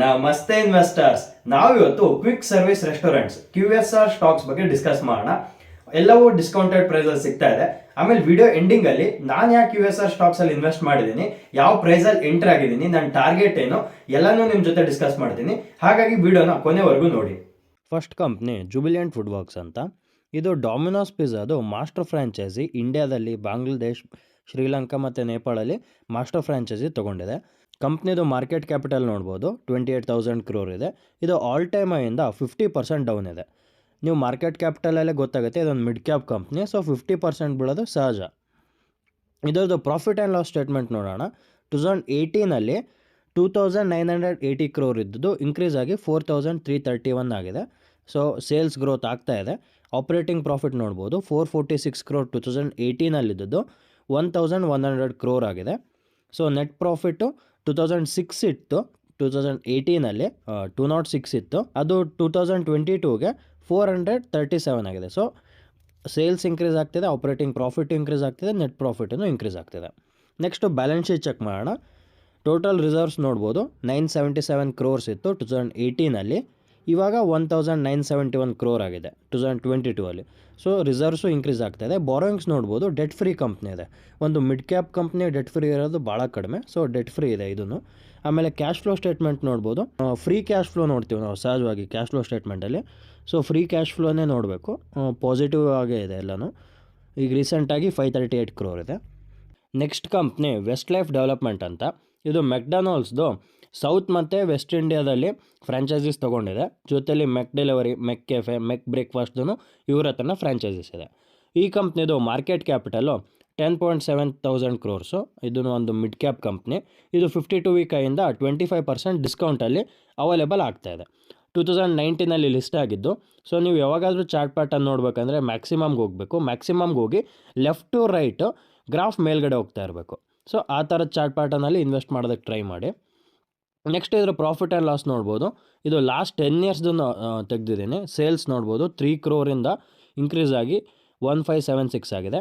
ನಮಸ್ತೆ ಇನ್ವೆಸ್ಟರ್ಸ್. ನಾವಿವತ್ತು quick service restaurants QSR stocks ಬಗ್ಗೆ ಡಿಸ್ಕಸ್ ಮಾಡೋಣ. ಎಲ್ಲವೂ ಡಿಸ್ಕೌಂಟೆಡ್ ಪ್ರೈಸಲ್ಲಿ ಸಿಗ್ತಾ ಇದೆ. ಆಮೇಲೆ ವಿಡಿಯೋ ಎಂಡಿಂಗ್ ಅಲ್ಲಿ ನಾನು ಯಾಕೆ QSR ಸ್ಟಾಕ್ಸ್ ಅಲ್ಲಿ ಇನ್ವೆಸ್ಟ್ ಮಾಡಿದ್ದೀನಿ, ಯಾವ ಪ್ರೈಸಲ್ಲಿ ಎಂಟರ್ ಆಗಿದ್ದೀನಿ, ನನ್ನ ಟಾರ್ಗೆಟ್ ಏನು, ಎಲ್ಲನೂ ನಿಮ್ಮ ಜೊತೆ ಡಿಸ್ಕಸ್ ಮಾಡ್ತೀನಿ. ಹಾಗಾಗಿ ವಿಡಿಯೋನ ಕೊನೆವರೆಗೂ ನೋಡಿ. First company jubilant food works ಅಂತ. ಇದು ಡೊಮಿನೋಸ್ ಪಿಜ್ಜಾದು ಮಾಸ್ಟರ್ ಫ್ರಾಂಚೈಸಿ. ಇಂಡಿಯಾದಲ್ಲಿ, ಬಾಂಗ್ಲಾದೇಶ್, ಶ್ರೀಲಂಕಾ ಮತ್ತು ನೇಪಾಳಲ್ಲಿ ಮಾಸ್ಟರ್ ಫ್ರಾಂಚೈಸಿ ತೊಗೊಂಡಿದೆ. ಕಂಪ್ನಿದು ಮಾರ್ಕೆಟ್ ಕ್ಯಾಪಿಟಲ್ ನೋಡ್ಬೋದು, 28,000 crore ಇದೆ. ಇದು ಆಲ್ ಟೈಮ್ ಇಂದ 50% ಡೌನ್ ಇದೆ. ನೀವು ಮಾರ್ಕೆಟ್ ಕ್ಯಾಪಿಟಲಲ್ಲೇ ಗೊತ್ತಾಗುತ್ತೆ ಇದೊಂದು ಮಿಡ್ ಕ್ಯಾಪ್ ಕಂಪ್ನಿ, ಸೊ 50% ಬೀಳೋದು ಸಹಜ. ಇದರದ್ದು ಪ್ರಾಫಿಟ್ ಆ್ಯಂಡ್ ಲಾಸ್ ಸ್ಟೇಟ್ಮೆಂಟ್ ನೋಡೋಣ. 2018 2,980 crore ಇದ್ದದ್ದು ಇನ್ಕ್ರೀಸ್ ಆಗಿ 4,331 ಆಗಿದೆ. ಸೊ ಸೇಲ್ಸ್ ಗ್ರೋತ್ ಆಗ್ತಾ ಇದೆ. ಆಪ್ರೇಟಿಂಗ್ ಪ್ರಾಫಿಟ್ ನೋಡ್ಬೋದು, 446 crore 2018 ಇದ್ದದ್ದು 1,100 crore ಆಗಿದೆ. ಸೊ ನೆಟ್ ಪ್ರಾಫಿಟ್ಟು 2006 ಇತ್ತು, 2018 206 ಇತ್ತು, ಅದು 2022ಗೆ 437 ಆಗಿದೆ. ಸೊ ಸೇಲ್ಸ್ ಇನ್ಕ್ರೀಸ್ ಆಗ್ತಿದೆ, ಆಪ್ರೇಟಿಂಗ್ ಪ್ರಾಫಿಟ್ ಇನ್ಕ್ರೀಸ್ ಆಗ್ತಿದೆ, ನೆಟ್ ಪ್ರಾಫಿಟನ್ನು ಇನ್ಕ್ರೀಸ್ ಆಗ್ತಿದೆ. ನೆಕ್ಸ್ಟು ಬ್ಯಾಲೆನ್ಸ್ ಶೀಟ್ ಚೆಕ್ ಮಾಡೋಣ. ಟೋಟಲ್ ರಿಸರ್ವ್ಸ್ ನೋಡ್ಬೋದು, 977 crores ಇತ್ತು 2018, ಇವಾಗ 1,971 crore ಆಗಿದೆ 2022. ಸೊ ರಿಸರ್ವ್ಸು ಇನ್ಕ್ರೀಸ್ ಆಗ್ತಾಯಿದೆ. ಬಾರೋಯಿಂಗ್ಸ್ ನೋಡ್ಬೋದು, ಡೆಟ್ ಫ್ರೀ ಕಂಪ್ನಿ ಇದೆ. ಒಂದು mid cap company debt free ಇರೋದು ಭಾಳ ಕಡಿಮೆ, ಸೊ ಡೆಟ್ ಫ್ರೀ ಇದೆ ಇದನ್ನು. ಆಮೇಲೆ ಕ್ಯಾಶ್ ಫ್ಲೋ ಸ್ಟೇಟ್ಮೆಂಟ್ ನೋಡ್ಬೋದು. ಫ್ರೀ ಕ್ಯಾಶ್ ಫ್ಲೋ ನೋಡ್ತೀವಿ ನಾವು ಸಹಜವಾಗಿ ಕ್ಯಾಶ್ ಫ್ಲೋ ಸ್ಟೇಟ್ಮೆಂಟಲ್ಲಿ. ಸೊ ಫ್ರೀ ಕ್ಯಾಶ್ ಫ್ಲೋನೇ ನೋಡಬೇಕು, ಪಾಸಿಟಿವ್ ಆಗೇ ಇದೆ ಎಲ್ಲನೂ. ಈಗ ರೀಸೆಂಟಾಗಿ 538 crore ಇದೆ. Next company Westlife development ಅಂತ. ಇದು ಮೆಕ್ಡೊನಾಲ್ಡ್ಸ್ದು ಸೌತ್ ಮತ್ತು ವೆಸ್ಟ್ ಇಂಡಿಯಾದಲ್ಲಿ ಫ್ರಾಂಚೈಸೀಸ್ ತೊಗೊಂಡಿದೆ. ಜೊತೆಲಿ ಮೆಕ್ ಡೆಲಿವರಿ, ಮೆಕ್ ಕೆಫೆ, ಮೆಕ್ ಬ್ರೇಕ್ಫಾಸ್ಟ್ದು ಇವ್ರ ಹತ್ರನ ಫ್ರಾಂಚೈಸೀಸ್ ಇದೆ. ಈ ಕಂಪ್ನಿದು ಮಾರ್ಕೆಟ್ ಕ್ಯಾಪಿಟಲು 10,700 crores. ಇದನ್ನು ಒಂದು ಮಿಡ್ ಕ್ಯಾಪ್ ಕಂಪ್ನಿ. ಇದು 52 ವೀಕಿಂದ 25% ಡಿಸ್ಕೌಂಟಲ್ಲಿ ಅವೈಲೇಬಲ್ ಆಗ್ತಾಯಿದೆ. 2019 ಲಿಸ್ಟ್ ಆಗಿದ್ದು. ಸೊ ನೀವು ಯಾವಾಗಾದರೂ ಚಾರ್ಟ್ ಪ್ಯಾಟರ್ನ್ ನೋಡಬೇಕಂದ್ರೆ ಮ್ಯಾಕ್ಸಿಮಮ್ಗೆ ಹೋಗಬೇಕು. ಮ್ಯಾಕ್ಸಿಮಮ್ಗೆ ಹೋಗಿ ಲೆಫ್ಟ್ ಟು ರೈಟ್ ಗ್ರಾಫ್ ಮೇಲ್ಗಡೆ ಹೋಗ್ತಾ ಇರಬೇಕು. ಸೊ ಆ ಥರದ ಚಾರ್ಟ್ ಪ್ಯಾಟರ್ನಲ್ಲಿ ಇನ್ವೆಸ್ಟ್ ಮಾಡೋದಕ್ಕೆ ಟ್ರೈ ಮಾಡಿ. ನೆಕ್ಸ್ಟ್ ಇದರ ಪ್ರಾಫಿಟ್ ಆ್ಯಂಡ್ ಲಾಸ್ ನೋಡ್ಬೋದು. ಇದು ಲಾಸ್ಟ್ 10 ಇಯರ್ಸ್ದನ್ನು ತೆಗೆದಿದ್ದೀನಿ. ಸೇಲ್ಸ್ ನೋಡ್ಬೋದು, 3 crore ಇನ್ಕ್ರೀಸ್ ಆಗಿ 1,576 ಆಗಿದೆ.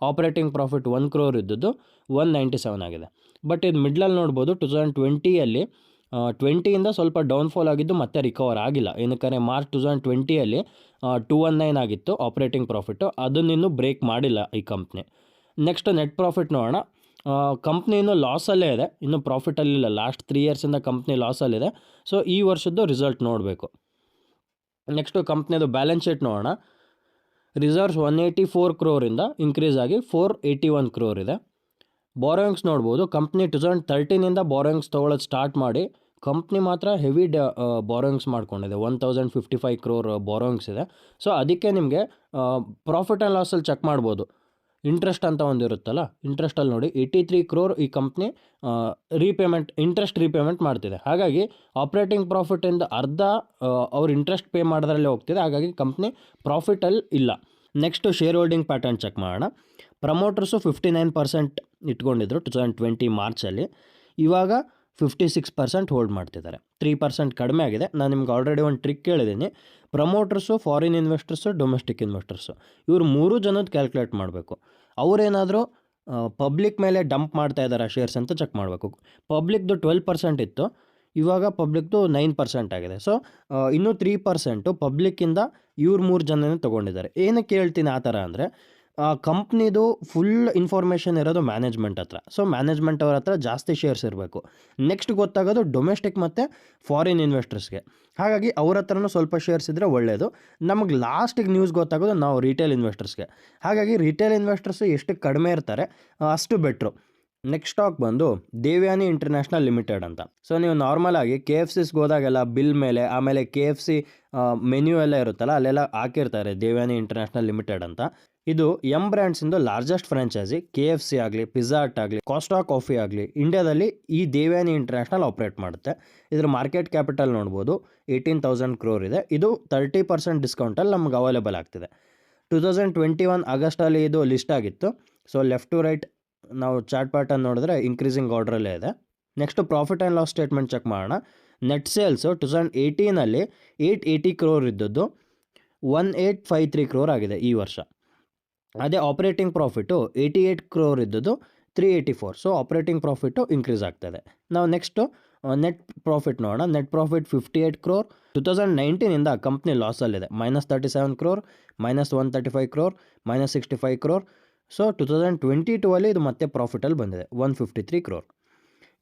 ಆಪ್ರೇಟಿಂಗ್ ಪ್ರಾಫಿಟ್ 1 crore ಇದ್ದದ್ದು 197 ಆಗಿದೆ. ಬಟ್ ಇದು ಮಿಡ್ಲಲ್ಲಿ ನೋಡ್ಬೋದು, 2020 20 ಸ್ವಲ್ಪ ಡೌನ್ಫಾಲ್ ಆಗಿದ್ದು ಮತ್ತೆ ರಿಕವರ್ ಆಗಿಲ್ಲ. ಏನಕ್ಕೆ ಮಾರ್ಚ್ 2020 219 ಆಗಿತ್ತು ಆಪ್ರೇಟಿಂಗ್ ಪ್ರಾಫಿಟ್ಟು, ಅದನ್ನಿನ್ನೂ ಬ್ರೇಕ್ ಮಾಡಿಲ್ಲ ಈ ಕಂಪ್ನಿ. ನೆಕ್ಸ್ಟ್ ನೆಟ್ ಪ್ರಾಫಿಟ್ ನೋಡೋಣ. ಕಂಪ್ನಿ ಇನ್ನೂ ಲಾಸಲ್ಲೇ ಇದೆ, ಇನ್ನೂ ಪ್ರಾಫಿಟಲ್ಲಿಲ್ಲ. ಲಾಸ್ಟ್ 3 ಇಯರ್ಸಿಂದ ಕಂಪ್ನಿ ಲಾಸಲ್ಲಿದೆ. ಸೊ ಈ ವರ್ಷದ್ದು ರಿಸಲ್ಟ್ ನೋಡಬೇಕು. ನೆಕ್ಸ್ಟು ಕಂಪ್ನಿದು ಬ್ಯಾಲೆನ್ಸ್ ಶೀಟ್ ನೋಡೋಣ. ರಿಸರ್ವ್ಸ್ 184 crore ಇನ್ಕ್ರೀಸ್ ಆಗಿ 481 crore ಇದೆ. ಬಾರೋಯಿಂಗ್ಸ್ ನೋಡ್ಬೋದು, ಕಂಪ್ನಿ 2013 ಬಾರೋಯಿಂಗ್ಸ್ ತೊಗೊಳ್ಳೋದು ಸ್ಟಾರ್ಟ್ ಮಾಡಿ ಕಂಪ್ನಿ ಮಾತ್ರ ಹೆವಿ ಬಾರೋಯಿಂಗ್ಸ್ ಮಾಡ್ಕೊಂಡಿದೆ. 1,055 crore ಬಾರೋಯಿಂಗ್ಸ್ ಇದೆ. ಸೊ ಅದಕ್ಕೆ ನಿಮಗೆ ಪ್ರಾಫಿಟ್ ಆ್ಯಂಡ್ ಲಾಸಲ್ಲಿ ಚೆಕ್ ಮಾಡ್ಬೋದು. ಇಂಟ್ರೆಸ್ಟ್ ಅಂತ ಒಂದಿರುತ್ತಲ್ಲ, ಇಂಟ್ರೆಸ್ಟಲ್ಲಿ ನೋಡಿ 83 crore ಈ ಕಂಪ್ನಿ ಇಂಟ್ರೆಸ್ಟ್ ರೀಪೇಮೆಂಟ್ ಮಾಡ್ತಿದೆ. ಹಾಗಾಗಿ ಆಪ್ರೇಟಿಂಗ್ ಪ್ರಾಫಿಟಿಂದ ಅರ್ಧ ಅವ್ರು ಇಂಟ್ರೆಸ್ಟ್ ಪೇ ಮಾಡೋದ್ರಲ್ಲೇ ಹೋಗ್ತಿದೆ. ಹಾಗಾಗಿ ಕಂಪ್ನಿ ಪ್ರಾಫಿಟಲ್ಲಿ ಇಲ್ಲ. Next share holding pattern check ಮಾಡೋಣ. ಪ್ರಮೋಟರ್ಸು 59% ಇಟ್ಕೊಂಡಿದ್ರು 2020 ಮಾರ್ಚಲ್ಲಿ, ಇವಾಗ 56% ಹೋಲ್ಡ್ ಮಾಡ್ತಿದ್ದಾರೆ. 3% ಕಡಿಮೆ ಆಗಿದೆ. ನಾನು ನಿಮ್ಗೆ ಆಲ್ರೆಡಿ ಒಂದು ಟ್ರಿಕ್ ಹೇಳಿದ್ದೀನಿ. Promoters, foreign investors, domestic investors, ಇವರು 3 ಜನದ ಕ್ಯಾಲ್ಕುಲೇಟ್ ಮಾಡಬೇಕು. ಅವರೇನಾದರೂ ಪಬ್ಲಿಕ್ ಮೇಲೆ ಡಂಪ್ ಮಾಡ್ತಾ ಇದ್ದಾರೆ ಶೇರ್ಸ್ ಅಂತ ಚೆಕ್ ಮಾಡಬೇಕು. ಪಬ್ಲಿಕ್ದು 12% ಇತ್ತು, ಇವಾಗ ಪಬ್ಲಿಕ್ದು 9% ಆಗಿದೆ. ಸೊ ಇನ್ನೂ 3% ಪಬ್ಲಿಕ್ಕಿಂದ ಇವ್ರು 3 ಜನನೇ ತೊಗೊಂಡಿದ್ದಾರೆ. ಏನಕ್ಕೆ ಹೇಳ್ತೀನಿ ಆ ಥರ ಅಂದರೆ, ಕಂಪ್ನಿದು ಫುಲ್ ಇನ್ಫಾರ್ಮೇಷನ್ ಇರೋದು ಮ್ಯಾನೇಜ್ಮೆಂಟ್ ಹತ್ರ. ಸೊ ಮ್ಯಾನೇಜ್ಮೆಂಟ್ ಅವ್ರ ಹತ್ರ ಜಾಸ್ತಿ ಶೇರ್ಸ್ ಇರಬೇಕು. ನೆಕ್ಸ್ಟ್ ಗೊತ್ತಾಗೋದು ಡೊಮೆಸ್ಟಿಕ್ ಮತ್ತು ಫಾರಿನ್ ಇನ್ವೆಸ್ಟರ್ಸ್ಗೆ. ಹಾಗಾಗಿ ಅವ್ರ ಹತ್ರನೂ ಸ್ವಲ್ಪ ಶೇರ್ಸ್ ಇದ್ದರೆ ಒಳ್ಳೆಯದು. ನಮಗೆ ಲಾಸ್ಟಿಗೆ ನ್ಯೂಸ್ ಗೊತ್ತಾಗೋದು ನಾವು ರಿಟೇಲ್ ಇನ್ವೆಸ್ಟರ್ಸ್ಗೆ. ಹಾಗಾಗಿ ರಿಟೇಲ್ ಇನ್ವೆಸ್ಟರ್ಸು ಎಷ್ಟು ಕಡಿಮೆ ಇರ್ತಾರೆ ಅಷ್ಟು ಬೆಟ್ರು. ನೆಕ್ಸ್ಟ್ ಸ್ಟಾಕ್ ಬಂದು ದೇವ್ಯಾನಿ ಇಂಟರ್ನ್ಯಾಷನಲ್ ಲಿಮಿಟೆಡ್ ಅಂತ. ಸೊ ನೀವು ನಾರ್ಮಲಾಗಿ KFCಸ್ಗೆ ಹೋದಾಗೆಲ್ಲ ಬಿಲ್ ಮೇಲೆ, ಆಮೇಲೆ KFC ಮೆನ್ಯೂ ಎಲ್ಲ ಇರುತ್ತಲ್ಲ, ಅಲ್ಲೆಲ್ಲ ಹಾಕಿರ್ತಾರೆ ದೇವ್ಯಾನಿ ಇಂಟರ್ನ್ಯಾಷನಲ್ ಲಿಮಿಟೆಡ್ ಅಂತ. ಇದು ಬ್ರ್ಯಾಂಡ್ಸಿಂದು ಲಾರ್ಜೆಸ್ಟ್ ಫ್ರಾಂಚೈಸಿ. KFC ಆಗಲಿ, ಪಿಜ್ಜಾ ಹಟ್ ಆಗಲಿ, ಕಾಸ್ಟಾ ಕಾಫಿ ಆಗಲಿ, ಇಂಡಿಯಾದಲ್ಲಿ ಈ ದೇವ್ಯಾನಿ ಇಂಟರ್ನ್ಯಾಷನಲ್ ಆಪ್ರೇಟ್ ಮಾಡುತ್ತೆ. ಇದರ ಮಾರ್ಕೆಟ್ ಕ್ಯಾಪಿಟಲ್ ನೋಡ್ಬೋದು, 18,000 crore ಇದೆ. ಇದು 30% ಡಿಸ್ಕೌಂಟಲ್ಲಿ ನಮ್ಗೆ ಅವೈಲೇಬಲ್ ಆಗ್ತಿದೆ. 2021 ಆಗಸ್ಟಲ್ಲಿ ಇದು ಲಿಸ್ಟ್ ಆಗಿತ್ತು. ಸೊ ಲೆಫ್ಟ್ ಟು ರೈಟ್ ನಾವು ಚಾರ್ಟ್ ಪ್ಯಾಟರ್ನ್ ನೋಡಿದ್ರೆ ಇನ್ಕ್ರೀಸಿಂಗ್ ಆರ್ಡ್ರಲ್ಲೇ ಇದೆ. Next profit and loss statement check ಮಾಡೋಣ. ನೆಟ್ ಸೇಲ್ಸು 2018 880 crore ಇದ್ದದ್ದು 1853 crore ಆಗಿದೆ ಈ ವರ್ಷ. ಅದೇ ಆಪರೇಟಿಂಗ್ ಪ್ರಾಫಿಟು 88 crore ಇದ್ದದ್ದು 384. ಸೊ ಆಪರೇಟಿಂಗ್ ಪ್ರಾಫಿಟು ಇನ್ಕ್ರೀಸ್ ಆಗ್ತದೆ. ನಾವು ನೆಕ್ಸ್ಟು ನೆಟ್ ಪ್ರಾಫಿಟ್ ನೋಡೋಣ. Net profit 58 crore. 2019ಇಂದ ಕಂಪ್ನಿ ಲಾಸಲ್ಲಿದೆ, -37 crore, -135 crore, -65 crore. ಸೊ 2022 ಅಲ್ಲಿ ಇದು ಮತ್ತೆ ಪ್ರಾಫಿಟಲ್ಲಿ ಬಂದಿದೆ, 153 crore.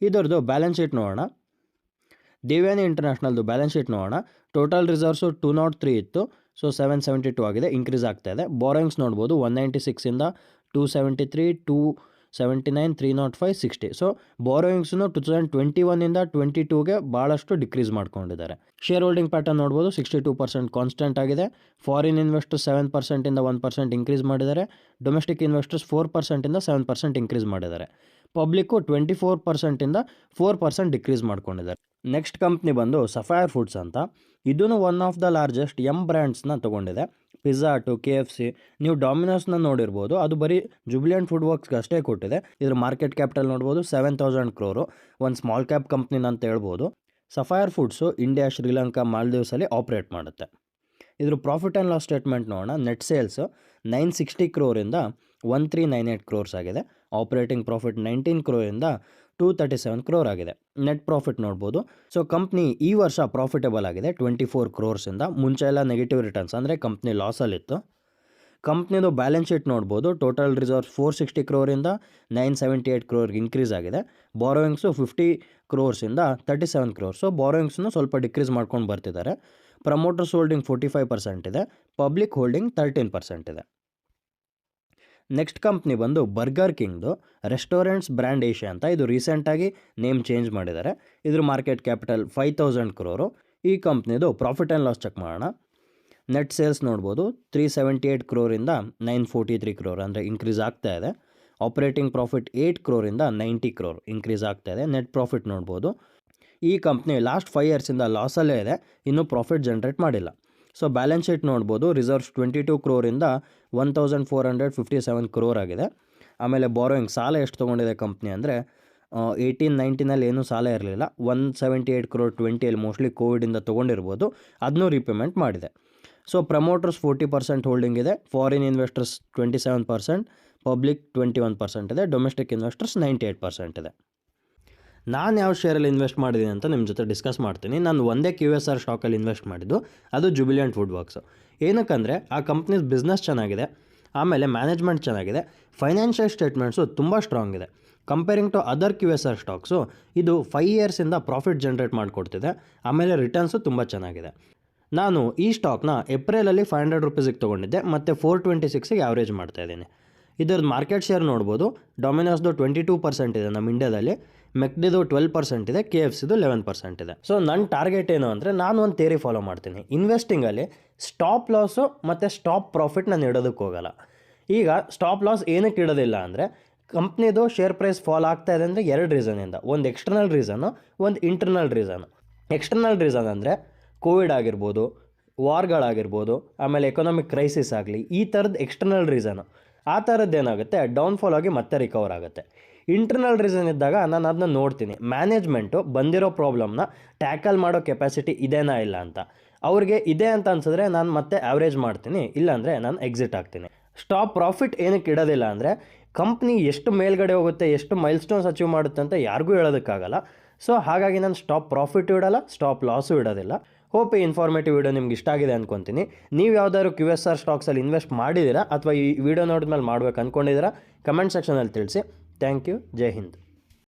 ಇದರದ್ದು ಬ್ಯಾಲೆನ್ಸ್ ಶೀಟ್ ನೋಡೋಣ. ದೇವ್ಯಾನಿ ಇಂಟರ್ನ್ಯಾಷನಲ್ದು ಬ್ಯಾಲೆನ್ಸ್ ಶೀಟ್ ನೋಡೋಣ. ಟೋಟಲ್ ರಿಸರ್ವ್ಸು 203 ಇತ್ತು, ಸೊ 772 ಆಗಿದೆ, ಇನ್ಕ್ರೀಸ್ ಆಗ್ತಾ ಇದೆ. ಬಾರೋಯಿಂಗ್ಸ್ ನೋಡ್ಬೋದು, 196ಇಂದ 273, 279, 305, 60. ಸೊ ಬಾರೋಯಿಂಗ್ಸ್ನು 2021ಇಂದ 22ಗೆ ಭಾಳಷ್ಟು ಡಿಕ್ರೀಸ್ ಮಾಡ್ಕೊಂಡಿದ್ದಾರೆ. ಶೇರ್ ಹೋಲ್ಡಿಂಗ್ ಪ್ಯಾಟರ್ನ್ ನೋಡ್ಬೋದು, 62% ಕಾನ್ಸ್ಟೆಂಟ್ ಆಗಿದೆ. ಫಾರಿನ್ ಇನ್ವೆಸ್ಟರ್ಸ್ 7%ಇಂದ 1% ಇನ್ಕ್ರೀಸ್ ಮಾಡಿದ್ದಾರೆ. ಡೊಮೆಸ್ಟಿಕ್ ಇನ್ವೆಸ್ಟರ್ಸ್ 4%ಇಂದ 7% ಇನ್ಕ್ರೀಸ್ ಮಾಡಿದ್ದಾರೆ. ಪಬ್ಲಿಕ್ಕು 24%ಇಂದ 4% ಡಿಕ್ರೀಸ್ ಮಾಡ್ಕೊಂಡಿದ್ದಾರೆ. ನೆಕ್ಸ್ಟ್ ಕಂಪ್ನಿ ಬಂದು ಸಫೈರ್ ಫುಡ್ಸ್ ಅಂತ. ಇದೂ ಒನ್ ಆಫ್ ದ ಲಾರ್ಜೆಸ್ಟ್ ಬ್ರ್ಯಾಂಡ್ಸ್ನ ತೊಗೊಂಡಿದೆ. ಪಿಜ್ಜಾ ಟು KFC, ನೀವು ಡಾಮಿನೋಸ್ನ ನೋಡಿರ್ಬೋದು, ಅದು ಬರೀ ಜುಬಿಲಿಯಂಟ್ ಫುಡ್ ವರ್ಕ್ಸ್ಗೆ ಅಷ್ಟೇ ಕೊಟ್ಟಿದೆ. ಇದ್ರ ಮಾರ್ಕೆಟ್ ಕ್ಯಾಪಿಟಲ್ ನೋಡ್ಬೋದು 7,000 crore, ಒಂದು ಸ್ಮಾಲ್ ಕ್ಯಾಪ್ ಕಂಪ್ನಿನ ಅಂತ ಹೇಳ್ಬೋದು. ಸಫೈರ್ ಫುಡ್ಸು ಇಂಡಿಯಾ, ಶ್ರೀಲಂಕಾ, ಮಾಲ್ದೀವ್ಸಲ್ಲಿ ಆಪ್ರೇಟ್ ಮಾಡುತ್ತೆ. ಇದ್ರ ಪ್ರಾಫಿಟ್ ಆ್ಯಂಡ್ ಲಾಸ್ ಸ್ಟೇಟ್ಮೆಂಟ್ ನೋಡೋಣ. ನೆಟ್ ಸೇಲ್ಸ್ 960 crore-ಇಂದ 1398 crores ಆಗಿದೆ. ಆಪ್ರೇಟಿಂಗ್ ಪ್ರಾಫಿಟ್ 19 crore-ಇಂದ 237 crore ಆಗಿದೆ. ನೆಟ್ ಪ್ರಾಫಿಟ್ ನೋಡ್ಬೋದು. ಸೊ ಕಂಪ್ನಿ ಈ ವರ್ಷ ಪ್ರಾಫಿಟಬಲ್ ಆಗಿದೆ 24 crores-ಇಂದ. ಮುಂಚೆ ಎಲ್ಲ ನೆಗೆಟಿವ್ ರಿಟರ್ನ್ಸ್, ಅಂದರೆ ಕಂಪ್ನಿ ಲಾಸಲ್ಲಿತ್ತು. ಕಂಪ್ನಿದು ಬ್ಯಾಲೆನ್ಸ್ ಶೀಟ್ ನೋಡ್ಬೋದು. ಟೋಟಲ್ ರಿಸರ್ವ್ಸ್ 460 crore-ಇಂದ 978 crore ಇನ್ಕ್ರೀಸ್ ಆಗಿದೆ. Borrowings 50 crores-ಇಂದ 37 crores. ಸೊ ಬಾರೋಯಿಂಗ್ಸ್ನು ಸ್ವಲ್ಪ ಡಿಕ್ರೀಸ್ ಮಾಡ್ಕೊಂಡು ಬರ್ತಿದ್ದಾರೆ. ಪ್ರಮೋಟರ್ಸ್ ಹೋಲ್ಡಿಂಗ್ 45% ಇದೆ. ಪಬ್ಲಿಕ್ ಹೋಲ್ಡಿಂಗ್ 13% ಇದೆ. ನೆಕ್ಸ್ಟ್ ಕಂಪ್ನಿ ಬಂದು ಬರ್ಗರ್ ಕಿಂಗ್ದು ರೆಸ್ಟೋರೆಂಟ್ಸ್ ಬ್ರ್ಯಾಂಡ್ ಏಷ್ಯಾ ಅಂತ. ಇದು ರೀಸೆಂಟಾಗಿ ನೇಮ್ ಚೇಂಜ್ ಮಾಡಿದ್ದಾರೆ. ಇದ್ರ ಮಾರ್ಕೆಟ್ ಕ್ಯಾಪಿಟಲ್ 5,000 crore. ಈ ಕಂಪ್ನಿದು ಪ್ರಾಫಿಟ್ ಆ್ಯಂಡ್ ಲಾಸ್ ಚೆಕ್ ಮಾಡೋಣ. ನೆಟ್ ಸೇಲ್ಸ್ ನೋಡ್ಬೋದು, 378 crore-ಇಂದ 943 crore, ಅಂದರೆ ಇನ್ಕ್ರೀಸ್ ಆಗ್ತಾ ಇದೆ. ಆಪ್ರೇಟಿಂಗ್ ಪ್ರಾಫಿಟ್ 8 crore-ಇಂದ 90 crore ಇನ್ಕ್ರೀಸ್ ಆಗ್ತಾ ಇದೆ. ನೆಟ್ ಪ್ರಾಫಿಟ್ ನೋಡ್ಬೋದು. ಈ ಕಂಪ್ನಿ ಲಾಸ್ಟ್ 5 years-ಇಂದ ಲಾಸಲ್ಲೇ ಇದೆ, ಇನ್ನೂ ಪ್ರಾಫಿಟ್ ಜನ್ರೇಟ್ ಮಾಡಿಲ್ಲ. ಸೊ ಬ್ಯಾಲೆನ್ಸ್ ಶೀಟ್ ನೋಡ್ಬೋದು. ರಿಸರ್ವ್ಸ್ 22 crore-ಇಂದ 1,457 crore ಆಗಿದೆ. ಆಮೇಲೆ ಬಾರೋಯಿಂಗ್, ಸಾಲ ಎಷ್ಟು ತೊಗೊಂಡಿದೆ ಕಂಪ್ನಿ ಅಂದರೆ 18-19 ಏನೂ ಸಾಲ ಇರಲಿಲ್ಲ. 178 crore 20 ಮೋಸ್ಟ್ಲಿ ಕೋವಿಡಿಂದ ತೊಗೊಂಡಿರ್ಬೋದು, ಅದನ್ನೂ ರೀಪೇಮೆಂಟ್ ಮಾಡಿದೆ. ಸೊ ಪ್ರಮೋಟರ್ಸ್ 40% ಹೋಲ್ಡಿಂಗ್ ಇದೆ. ಫಾರಿನ್ ಇನ್ವೆಸ್ಟರ್ಸ್ 27%, ಪಬ್ಲಿಕ್ 21% ಇದೆ. ಡೊಮೆಸ್ಟಿಕ್ ಇನ್ವೆಸ್ಟರ್ಸ್ 98% ಇದೆ. ನಾನು ಯಾವ ಶೇರಲ್ಲಿ ಇನ್ವೆಸ್ಟ್ ಮಾಡಿದ್ದೀನಿ ಅಂತ ನಿಮ್ಮ ಜೊತೆ ಡಿಸ್ಕಸ್ ಮಾಡ್ತೀನಿ. ನಾನು ಒಂದೇ QSR ಸ್ಟಾಕಲ್ಲಿ ಇನ್ವೆಸ್ಟ್ ಮಾಡಿದ್ದು, ಅದು ಜುಬಿಲಿಯಂಟ್ ಫುಡ್ ವರ್ಕ್ಸು. ಏನಕ್ಕಂದರೆ ಆ ಕಂಪ್ನೀಸ್ ಬಿಸ್ನೆಸ್ ಚೆನ್ನಾಗಿದೆ, ಆಮೇಲೆ ಮ್ಯಾನೇಜ್ಮೆಂಟ್ ಚೆನ್ನಾಗಿದೆ, ಫೈನಾನ್ಷಿಯಲ್ ಸ್ಟೇಟ್ಮೆಂಟ್ಸು ತುಂಬ ಸ್ಟ್ರಾಂಗ್ ಇದೆ. Comparing to other QSR stocks ಇದು 5 years-ಇಂದ ಪ್ರಾಫಿಟ್ ಜನ್ರೇಟ್ ಮಾಡಿಕೊಡ್ತಿದೆ. ಆಮೇಲೆ ರಿಟರ್ನ್ಸು ತುಂಬ ಚೆನ್ನಾಗಿದೆ. ನಾನು ಈ ಸ್ಟಾಕ್ನ ಏಪ್ರಿಲಲ್ಲಿ 500 rupees-ಗೆ ತೊಗೊಂಡಿದ್ದೆ, ಮತ್ತು 426-ಗೆ ಆವ್ರೇಜ್ ಮಾಡ್ತಾಯಿದ್ದೀನಿ. ಇದರದ್ದು ಮಾರ್ಕೆಟ್ ಶೇರ್ ನೋಡ್ಬೋದು. ಡೊಮಿನೋಸ್ದು 22% ಇದೆ ನಮ್ಮ ಇಂಡಿಯಾದಲ್ಲಿ, ಮೆಕ್ಡಿದು 12% ಇದೆ, KFCದು 11% ಇದೆ. ಸೊ ನನ್ನ ಟಾರ್ಗೆಟ್ ಏನು ಅಂದರೆ, ನಾನು ಒಂದು ಥಿಯರಿ ಫಾಲೋ ಮಾಡ್ತೀನಿ. ಇನ್ವೆಸ್ಟಿಂಗಲ್ಲಿ ಸ್ಟಾಪ್ ಲಾಸು ಮತ್ತು ಸ್ಟಾಪ್ ಪ್ರಾಫಿಟ್ ನಾನು ಇಡೋದಕ್ಕೆ ಹೋಗಲ್ಲ. ಈಗ ಸ್ಟಾಪ್ ಲಾಸ್ ಏನಕ್ಕೆ ಇಡೋದಿಲ್ಲ ಅಂದರೆ, ಕಂಪ್ನಿದು ಶೇರ್ ಪ್ರೈಸ್ ಫಾಲ್ ಆಗ್ತಾ ಇದೆ ಅಂದರೆ 2 ರೀಸನಿಂದ. ಒಂದು ಎಕ್ಸ್ಟರ್ನಲ್ ರೀಸನು, ಒಂದು ಇಂಟರ್ನಲ್ ರೀಸನು. ಎಕ್ಸ್ಟರ್ನಲ್ ರೀಸನ್ ಅಂದರೆ ಕೋವಿಡ್ ಆಗಿರ್ಬೋದು, ವಾರ್ಗಳಾಗಿರ್ಬೋದು, ಆಮೇಲೆ ಎಕನಾಮಿಕ್ ಕ್ರೈಸಿಸ್ ಆಗಲಿ, ಈ ಥರದ್ದು ಎಕ್ಸ್ಟರ್ನಲ್ ರೀಸನು. ಆ ಥರದ್ದು ಏನಾಗುತ್ತೆ, ಡೌನ್ಫಾಲ್ ಆಗಿ ಮತ್ತೆ ರಿಕವರ್ ಆಗುತ್ತೆ. ಇಂಟರ್ನಲ್ ರೀಸನ್ ಇದ್ದಾಗ ನಾನು ಅದನ್ನ ನೋಡ್ತೀನಿ, ಮ್ಯಾನೇಜ್ಮೆಂಟು ಬಂದಿರೋ ಪ್ರಾಬ್ಲಮ್ನ ಟ್ಯಾಕಲ್ ಮಾಡೋ ಕೆಪಾಸಿಟಿ ಇದೇನಾ ಇಲ್ಲ ಅಂತ. ಅವ್ರಿಗೆ ಇದೆ ಅಂತ ಅನ್ಸಿದ್ರೆ ನಾನು ಮತ್ತೆ ಆವ್ರೇಜ್ ಮಾಡ್ತೀನಿ, ಇಲ್ಲಾಂದರೆ ನಾನು ಎಕ್ಸಿಟ್ ಆಗ್ತೀನಿ. ಸ್ಟಾಪ್ ಪ್ರಾಫಿಟ್ ಏನಕ್ಕೆ ಇಡೋದಿಲ್ಲ ಅಂದರೆ, ಕಂಪ್ನಿ ಎಷ್ಟು ಮೇಲ್ಗಡೆ ಹೋಗುತ್ತೆ, ಎಷ್ಟು ಮೈಲ್ ಸ್ಟೋನ್ಸ್ ಅಚೀವ್ ಮಾಡುತ್ತೆ ಅಂತ ಯಾರಿಗೂ ಹೇಳೋದಕ್ಕಾಗಲ್ಲ. ಸೊ ಹಾಗಾಗಿ ನಾನು ಸ್ಟಾಪ್ ಪ್ರಾಫಿಟ್ ಇಡೋಲ್ಲ, ಸ್ಟಾಪ್ ಲಾಸು ಇಡೋದಿಲ್ಲ. ಹೋಪ್ ಈ ಇನ್ಫಾರ್ಮೇಟಿವ್ ವಿಡಿಯೋ ನಿಮ್ಗೆ ಇಷ್ಟ ಆಗಿದೆ ಅಂದ್ಕೊತೀನಿ. ನೀವು ಯಾವ್ದಾದ್ರು QSR ಸ್ಟಾಕ್ಸಲ್ಲಿ ಇನ್ವೆಸ್ಟ್ ಮಾಡಿದ್ದೀರಾ ಅಥವಾ ಈ ವಿಡಿಯೋ ನೋಡಿದ್ಮೇಲೆ ಮಾಡ್ಬೇಕು ಅಂದ್ಕೊಂಡಿದ್ದೀರಾ, ಕಮೆಂಟ್ ಸೆಕ್ಷನಲ್ಲಿ ತಿಳಿಸಿ. Thank you. ಜೈ ಹಿಂದ್.